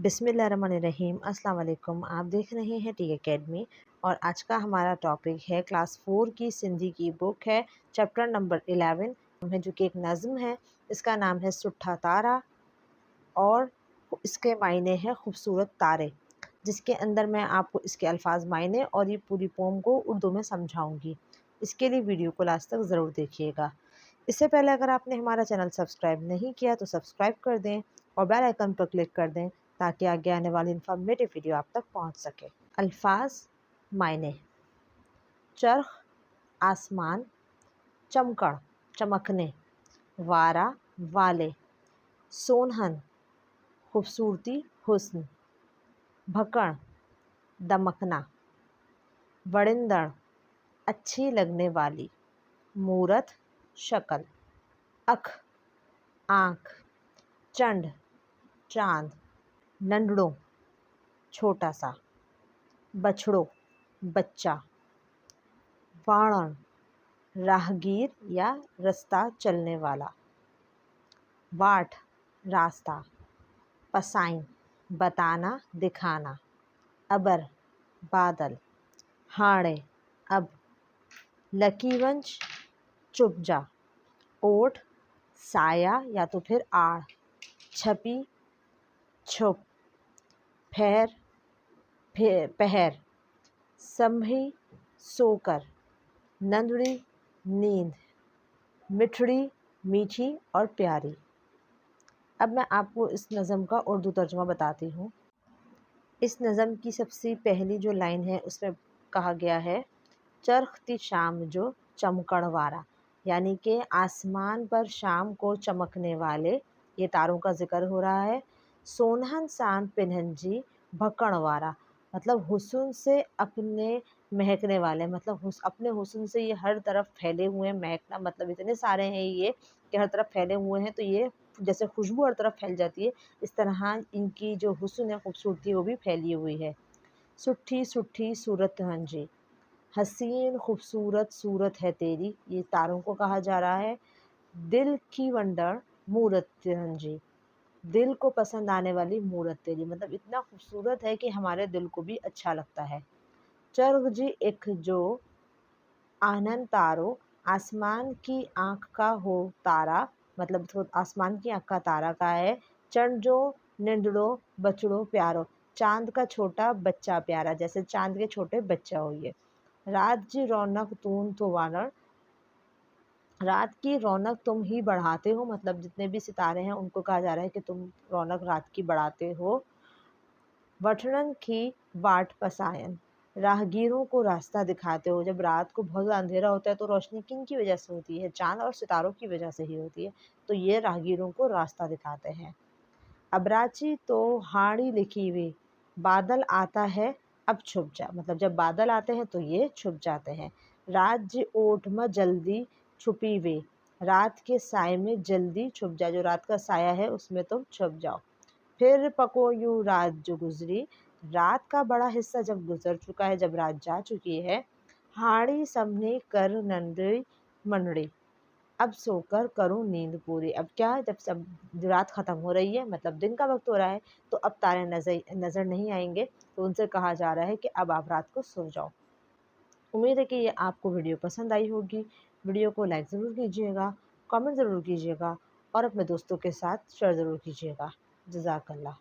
बिस्मिल्लाहिर्रहमानिर्रहीम। अस्सलाम वालेकुम। आप देख रहे हैं टी एकेडमी और आज का हमारा टॉपिक है क्लास 4 की सिंधी की बुक है चैप्टर नंबर 11 है, जो कि एक नज़्म है। इसका नाम है सुट्ठा तारा और इसके मायने हैं खूबसूरत तारे, जिसके अंदर मैं आपको इसके अल्फाज, मायने और ये पूरी पोम को उर्दू में समझाऊंगी। इसके लिए वीडियो को लास्ट तक ज़रूर देखिएगा। इससे पहले अगर आपने हमारा चैनल सब्सक्राइब नहीं किया तो सब्सक्राइब कर दें और बेल आइकन पर क्लिक कर दें ताकि आगे आने वाली इन्फॉर्मेटिव वीडियो आप तक पहुंच सके। अल्फाज, मायने। चरख, आसमान, चमकड़, चमकने, वारा, वाले, सोनहन, खूबसूरती, हुस्न, भकड़, दमकना, वड़िंदड़, अच्छी लगने वाली, मूरत, शक्ल, अख, आँख, चंड, चांद, नंडड़ो, छोटा सा, बछड़ो, बच्चा, वाणन, राहगीर या रास्ता चलने वाला, वाट, रास्ता, पसाइन, बताना, दिखाना, अबर, बादल, हाड़े, अब, लकीवंश, चुप जा, ओट, साया या तो फिर आड़, छपी, छुप, फेर, पहर, संभी, सोकर, नंदड़ी, नींद, मिठड़ी, मीठी और प्यारी। अब मैं आपको इस नज़म का उर्दू तर्जुमा बताती हूँ। इस नज़म की सबसे पहली जो लाइन है उसमें कहा गया है, चरखती शाम जो चमकड़ वारा, यानी कि आसमान पर शाम को चमकने वाले, ये तारों का जिक्र हो रहा है। सोनहन सान पिन्हंजी भकड़ वारा, मतलब हुस्न से अपने महकने वाले, मतलब अपने हुस्न से ये हर तरफ फैले हुए हैं। महकना मतलब इतने सारे हैं ये कि हर तरफ फैले हुए हैं, तो ये जैसे खुशबू हर तरफ फैल जाती है, इस तरह इनकी जो हुस्न है, खूबसूरती, वो भी फैली हुई है। सुट्ठी सुट्ठी सूरत हंजी, हसीन खूबसूरत सूरत है तेरी, ये तारों को कहा जा रहा है। दिल की वंडर मूरत हंजी, दिल को पसंद आने वाली मूरत तेरी, मतलब इतना खूबसूरत है कि हमारे दिल को भी अच्छा लगता है। चरग जी एक जो आनंद तारो, आसमान की आँख का हो तारा, मतलब तो आसमान की आँख का तारा का है। चंड जो निंदड़ो बचड़ो प्यारो, चांद का छोटा बच्चा प्यारा, जैसे चांद के छोटे बच्चा हो ये। रात जी रौनक तून तो वानर, रात की रौनक तुम ही बढ़ाते हो, मतलब जितने भी सितारे हैं उनको कहा जा रहा है कि तुम रौनक रात की बढ़ाते हो। वठड़न की वाट पसायन, राहगीरों को रास्ता दिखाते हो। जब रात को बहुत अंधेरा होता है तो रोशनी किन की वजह से होती है? चांद और सितारों की वजह से ही होती है, तो ये राहगीरों को रास्ता दिखाते हैं। अबराची तो हाड़ी लिखी हुई, बादल आता है अब छुप जा, मतलब जब बादल आते हैं तो ये छुप जाते हैं। रात जी ओठ में जल्दी छुपी वे, रात के साय में जल्दी छुप जा, जो रात का साया है उसमें तुम छुप जाओ। फिर पको यूं रात जो गुजरी, रात का बड़ा हिस्सा जब गुजर चुका है, जब रात जा चुकी है। हाड़ी सबने कर नंदड़ी मनड़ी, अब सोकर करूं नींद पूरी। अब क्या है, जब सब रात ख़त्म हो रही है, मतलब दिन का वक्त हो रहा है, तो अब तारे नज़र नहीं आएंगे, तो उनसे कहा जा रहा है कि अब आप रात को सो जाओ। उम्मीद है कि ये आपको वीडियो पसंद आई होगी। वीडियो को लाइक ज़रूर कीजिएगा, कमेंट ज़रूर कीजिएगा और अपने दोस्तों के साथ शेयर ज़रूर कीजिएगा। जज़ाकल्लाह।